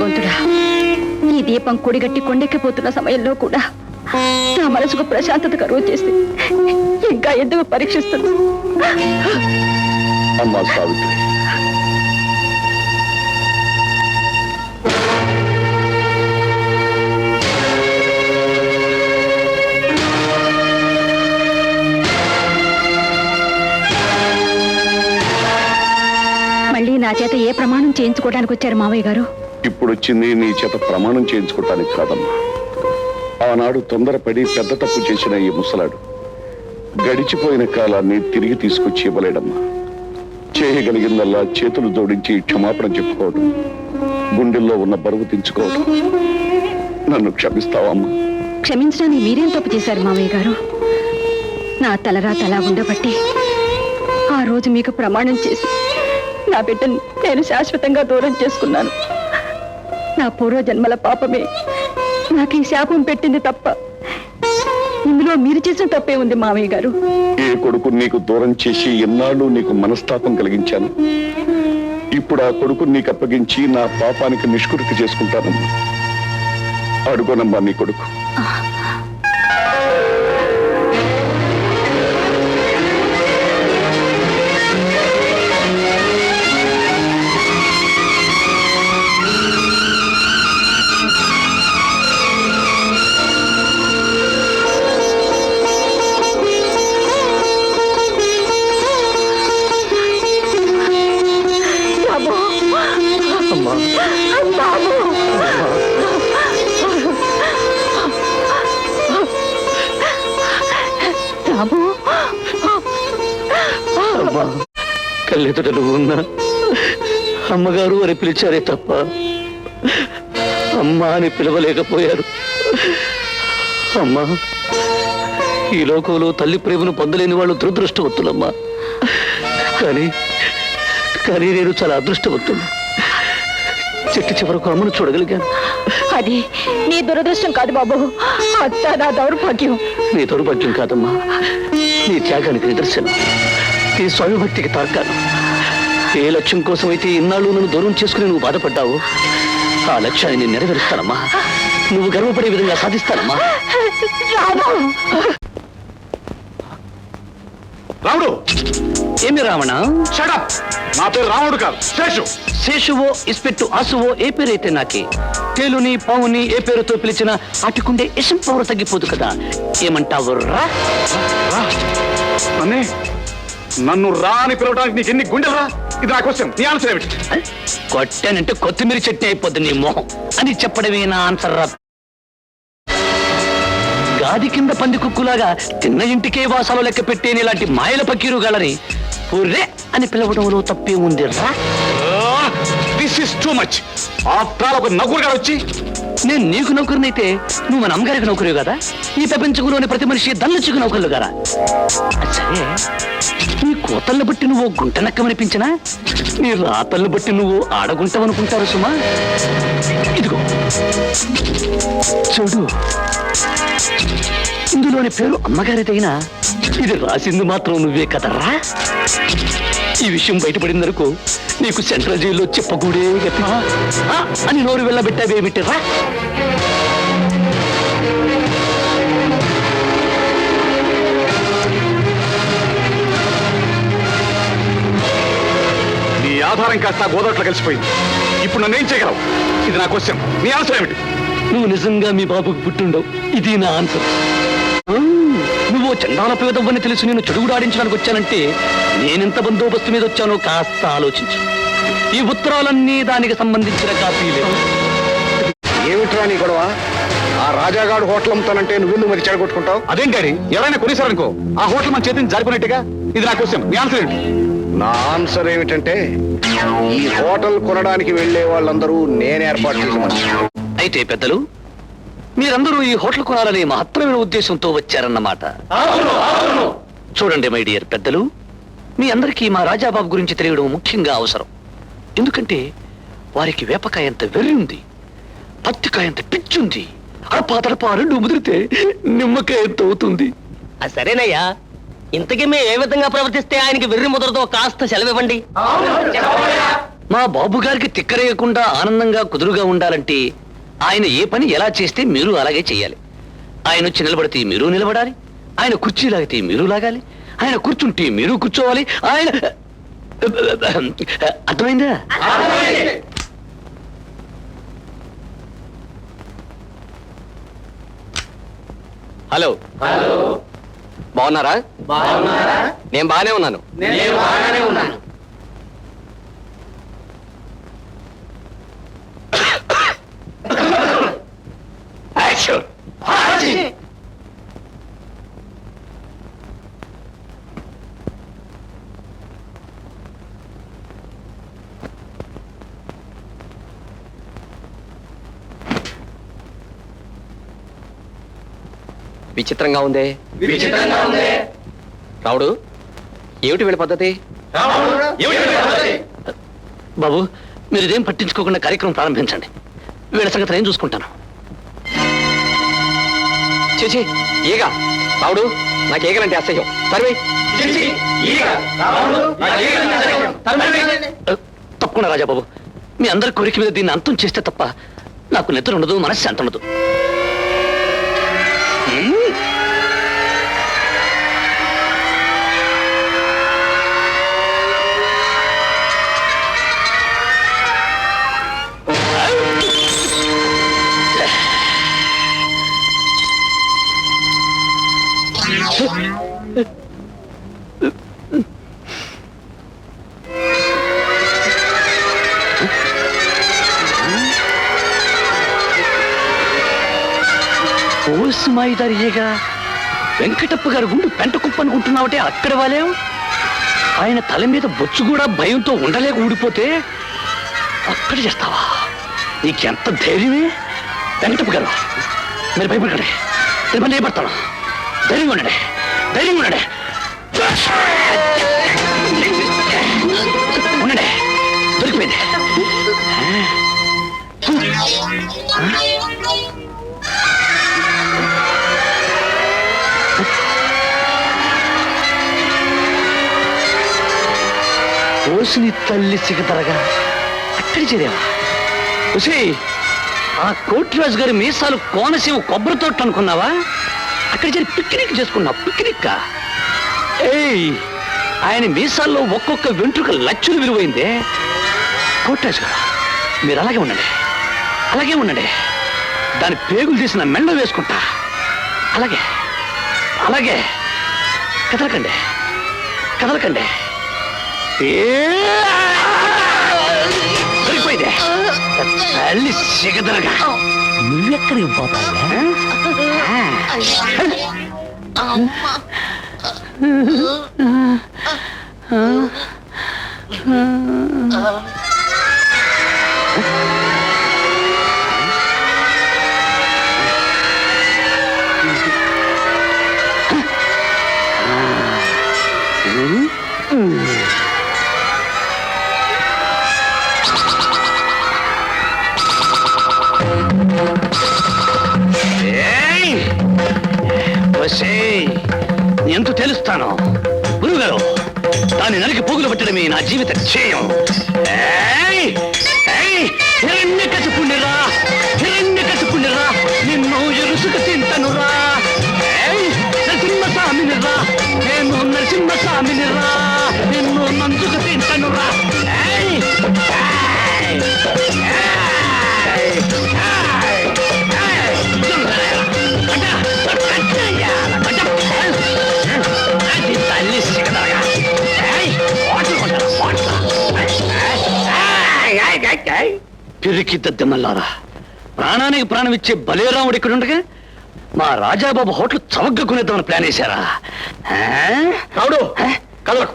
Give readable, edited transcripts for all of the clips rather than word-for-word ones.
భగవంతుడా, ఈ దీపం కొడిగట్టి కొండెక్కిపోతున్న సమయంలో కూడా నా మనసుకు ప్రశాంతత కరువు చేసి ఇంకా ఎందుకు పరీక్షిస్తుంది? అమ్మా సావిత్రి, మళ్ళీ నా చేత ఏ ప్రమాణం చేయించుకోవడానికి వచ్చారు మావయ్య గారు? ఇప్పుడు వచ్చింది నీ చేత ప్రమాణం చేయించుకోవటానికి కాదమ్మా. ఆనాడు తొందరపడి పెద్ద తప్పు చేసిన ఈ ముసలాడు గడిచిపోయిన కాలాన్ని తిరిగి తీసుకొచ్చి ఇవ్వలేడమ్మా. చేయగలిగిందల్లా చేతులు జోడించి క్షమాపణ చెప్పుకోవడం, గుండెల్లో ఉన్న బరువు దించుకోవడం. నన్ను క్షమిస్తావమ్మా? క్షమించడానికి మీరేం తప్పు చేశారు మావయ్య గారు? నా తలరా తలా ఉండబట్టి ఆ రోజు మీకు ప్రమాణం చేసి నా బిడ్డను నేను శాశ్వతంగా దూరం చేసుకున్నాను. నా పూర్వజన్మల పాపమే నాకు ఈ శాపం పెట్టింది తప్ప ఇందులో మీరు చేసిన తప్పే ఉంది మావయ్య గారు. ఏ కొడుకు నీకు దూరం చేసి ఎన్నాళ్ళు నీకు మనస్తాపం కలిగించాను. ఇప్పుడు ఆ కొడుకు నీకు అప్పగించి నా పాపానికి నిష్కృతి చేసుకుంటానమ్మా. అడుగునమ్మా నీ కొడుకు. కళ్ళెదుట నువ్వు ఉన్నా అమ్మగారు అని పిలిచారే తప్ప అమ్మ అని పిలవలేకపోయారు. అమ్మా, ఈ లోకంలో తల్లి ప్రేమను పొందలేని వాళ్ళు దురదృష్టవంతులమ్మా. కానీ కానీ నేను చాలా అదృష్టవంతులు. చెట్టు చివరకు అమ్మను చూడగలిగాను. అది నీ దురదృష్టం కాదు బాబు, అంతా నా దౌర్భాగ్యం. నీ దౌర్భాగ్యం కాదమ్మా, నీ త్యాగానికి నిదర్శనం, నీ స్వామిభక్తికి తార్కాను. ఏ లక్ష్యం కోసం అయితే ఇన్నాళ్ళు నన్ను దూరం చేసుకుని నువ్వు బాధపడ్డావు, ఆ లక్ష్యాన్ని నేను నెరవేరుస్తానమ్మా. నువ్వు గర్వపడే విధంగా సాధిస్తానమ్మా. రాముడు! ఏమి రావణ? నా పేరు రాముడు కాదు, శేషు. శేషువో ఇస్పెట్టు ఆసువో ఏ పేరైతే నాకే. తేలుని పావుని ఏ పేరుతో పిలిచినా అటుకుండే ఇసం పవర్ తగ్గిపోదు కదా. ఏమంటావు రా? నన్ను రా అని పిలవడానికి నీకు ఎన్ని గుండెలరా? ఇది నా క్వశ్చన్, నీ ఆన్సర్ ఏమిటి? కొట్టానంటే కొత్తిమీర చట్నీ అయిపోద్ది నీ మొహం అని చెప్పడమే నా ఆన్సర్ రా. గాది కింద పంది కుక్కులాగా తిన్న ఇంటికే వాసాలు లెక్క పెట్టేని ఇలాంటి మాయల పకీరు గలరి పుర్రే అని పిలవడంలో తప్పే ఉంది రా. This is too much. After ఒక నౌకరుగా వచ్చి నేను నీకు నౌకరునైతే నువ్వు మన అమ్మగారికి నౌకరు కదా. ఈ ప్రపంచంలోని ప్రతి మనిషి దళ్ళచుకు నౌకర్లు కదా. సరే, నీ కోతలను బట్టి నువ్వు గుంట నక్కమనిపించినా నీ రాతలను బట్టి నువ్వు ఆడగుంటావనుకుంటారు సుమా. ఇదిగో చూడు, ఇందులోని పేరు అమ్మగారిదైనా ఇది రాసింది మాత్రం నువ్వే కదరా. ఈ విషయం బయటపడిందనుకో నీకు సెంట్రల్ జైల్లో చెప్పకూడే గతి అని నోరు వెళ్ళబెట్టావేమిటిరా. నీ ఆధారం కాస్త గోదాట్లో కలిసిపోయింది. ఇప్పుడు నన్ను ఏం చేయగలవు? ఇది నా క్వశ్చన్, నీ ఆన్సర్ ఏమిటి? నువ్వు నిజంగా మీ బాబుకు పుట్టిండవు, ఇది నా ఆన్సర్. నువ్వు చందాల పేదవ్వని తెలిసి నేను చెడుగుడాడించడానికి వచ్చానంటే నేనెంత బందోబస్తు మీద వచ్చానో కాస్త ఆలోచించు. ఈ ఉత్తరాలన్నీ దానికి సంబంధించిన కాపీలే. ఏమిట్రా నీ గొడవ? ఆ రాజాగాడు హోటల్ అమ్ముతానంటే నువ్వెందుకు మరి చెడగొట్టుకుంటావు? అదేం డాడీ, ఎవరైనా కొనేసారనుకో ఆ హోటల్ మన చేతిని జారిపోయినట్టుగా. ఇది నా క్వశ్చన్, నీ ఆన్సర్ ఏమిటి? నా ఆన్సర్ ఏమిటంటే ఈ హోటల్ కొనడానికి వెళ్లే వాళ్ళందరూ నేను ఏర్పాటు చేసిన. అయితే పెద్దలు, మీరందరూ ఈ హోటల్ కొనాలనే మహత్తరమైన ఉద్దేశంతో వచ్చారన్నమాట. చూడండి మై డియర్ పెద్దలు, మీ అందరికీ మా రాజాబాబు గురించి తెలియడం ముఖ్యంగా అవసరం. ఎందుకంటే వారికి వేపకాయంత వెర్రి ఉంది, పత్తికాయంత పిచ్చుంది, అడపా రెండు ముదిరితే నిమ్మకాయంత అవుతుంది. సరేనయ్యా, ఇంతకీ మేము ఏ విధంగా ప్రవర్తిస్తే ఆయనకి వెర్రి ముదరదో కాస్త సెలవివ్వండి. మా బాబు గారికి తిక్కరేయకుండా ఆనందంగా కుదురుగా ఉండాలంటే ఆయన ఏ పని ఎలా చేస్తే మీరు అలాగే చేయాలి. ఆయన వచ్చి నిలబడితే మీరు నిలబడాలి, ఆయన కుర్చీ లాగితే మీరు లాగాలి, ఆయన కూర్చుంటే మీరు కూర్చోవాలి. ఆయన అర్థమైందా? హలో హలో, బాగున్నారా? నేను బాగానే ఉన్నాను. విచిత్రంగా ఉందే. రావుడు, ఏమిటి వీళ్ళ పద్ధతి? బాబు, మీరు ఇదేం పట్టించుకోకుండా కార్యక్రమం ప్రారంభించండి. వీళ్ళ సంగతి నేను చూసుకుంటాను. చేచి ఈగ. రావుడు, నాకు ఈగలంటే అసహ్యం. సర్వే తప్పకుండా రాజాబాబు, మీ అందరి కోరిక మీద దీన్ని అంతం చేస్తే తప్ప నాకు నిద్ర ఉండదు, మనశ్శాంతి ఉండదు. ఓసుమాయిదారియేగా వెంకటప్ప గారు గుండు పెంట కుప్ప అనుకుంటున్నావుటే అక్కడ వాళ్ళేం. ఆయన తల మీద బొచ్చు కూడా భయంతో ఉండలేక ఊడిపోతే అక్కడ చేస్తావా? నీకెంత ధైర్యమే? వెంకటప్ప గారు, మీరు భయపడకండి, నేను పని చేయబడతాను. ధైర్యంగా ఉండండి, ధైర్యంగా ఉండండి. ఉండండి, దొరికిపోయింది. ఓసిని తల్లి సిగతరగా అక్కడి చేరేవా? ఉసి, ఆ కోటిరాజు గారి మీసాలు కోనసీమ కొబ్బరి తోట అనుకున్నావా? అక్కడి చేరి పిక్నిక్ చేసుకున్నావు. పిక్నిక్ ఏయ్, ఆయన మీసాల్లో ఒక్కొక్క వెంట్రుక లక్షలు విలువైందే. కోటిరాజు గారు, మీరు అలాగే ఉండండి, అలాగే ఉండండి. దాని పేగులు తీసిన మెండ వేసుకుంటా. అలాగే అలాగే, కదలకండి, కదలకండి. సరిపోయిందే తల్లి సిగదరగా. నువ్వెక్కడికి పోతావా? ఎంత తెలుస్తాను గురుగారు. దాన్ని నరికి పోగులు పట్టడమే నా జీవిత ధ్యేయం. హిరణ్యకశిపుణ్ణిరా, హిరణ్యకశిపుణ్ణిరా, నిన్ను ఎరుసుకు తింటనురా. నరసింహస్వామినిరా, నేను నరసింహస్వామినిరా, నిన్ను నంచుకు తింటనురా. పిరికి దద్దెమల్లారా, ప్రాణానికి ప్రాణం ఇచ్చే బలేరాముడు ఇక్కడ ఉండగా మా రాజాబాబు హోటల్ చవగ్గా కొనేద్దామని ప్లాన్ వేశారా? రావుడు, కదలకు,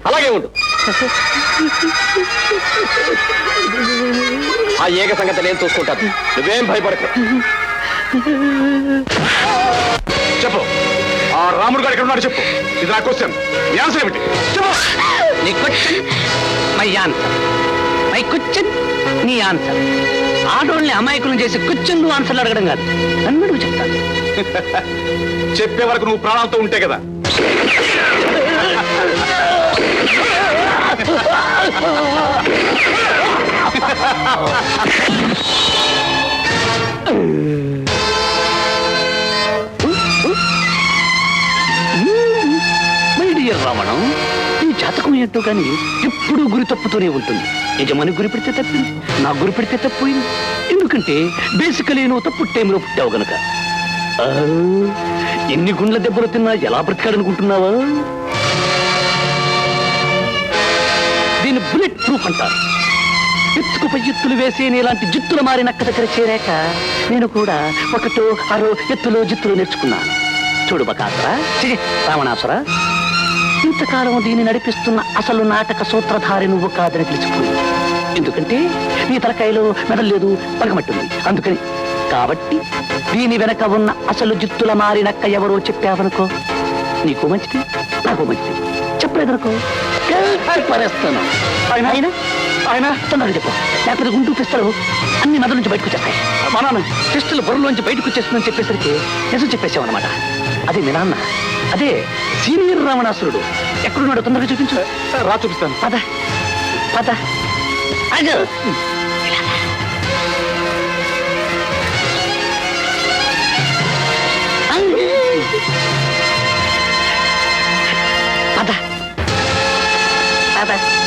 అలాగే ఉండు. ఆ ఏక సంగతి నేను చూసుకుంటాను, నువ్వేం భయపడకు. చెప్పు, ఆ రాముడు గారు ఎక్కడ ఉన్నాడు చెప్పు. ఇది నా క్వశ్చన్, మీ ఆన్సర్ ఏమిటి? చెప్పు. నీ question my answer, my question నీ ఆన్సర్. ఆడోళ్ళని అమాయకులను చేసి క్వశ్చన్ నువ్వు ఆన్సర్లు అడగడం కాదు, నన్ను నువ్వు చెప్తాను. చెప్పే వరకు నువ్వు ప్రాణాలతో ఉంటే కదా. మై డియర్ రావణం, ఈ జాతకం ఏంటో కానీ ఎప్పుడూ గురి తప్పుతూనే ఉంటుంది. యజమాని గురి పెడితే తప్పింది, నా గురి పెడితే తప్పోయింది. ఎందుకంటే బేసికలీ నువ్వు తప్పు టైంలో పుట్టావు గనక. ఆ, ఎన్ని గుండ్ల దెబ్బలు తిన్నా ఎలా బ్రతికాడనుకుంటున్నావా? దీన్ని బుల్లెట్ ప్రూఫ్ అంటారు. ఎత్తుకు పై ఎత్తులు వేసే ఇలాంటి జిత్తులు మారి నక్క దగ్గర చేరాక నేను కూడా ఒకటో అరో ఎత్తులో జిత్తులు నేర్చుకున్నాను. చూడు బకాసురా, రావణాసురా, ఇంతకాలం దీన్ని నడిపిస్తున్న అసలు నాటక సూత్రధారి నువ్వు కాదని తెలిసిపోయింది. ఎందుకంటే నీ తలకాయలో మెదల్లేదు, పగమట్టుంది. అందుకని కాబట్టి దీని వెనక ఉన్న అసలు జిత్తుల మారినక్క ఎవరో చెప్పావనుకో, నీకు మంచిది, నాకు మంచిది. చెప్పలేదనుకో పరేస్తాను. ఆయన ఆయన తొందరగా చెప్పు, లేకపోతే గుంటూ పిస్తలు అన్ని మెదల నుంచి బయటకు వచ్చేస్తాయి. మా నాన్న పిస్టల్ బుర్రలోంచి బయటకు వచ్చేస్తుందని చెప్పేసరికి నిజం చెప్పేసావన్నమాట. అదే మీ నాన్న, అదే సీనియర్ రావణాసురుడు. ఎక్కడున్నాడు తొందరగా చూపించు. రా చూపిస్తాను. పద పద. అయ్యో పద పద.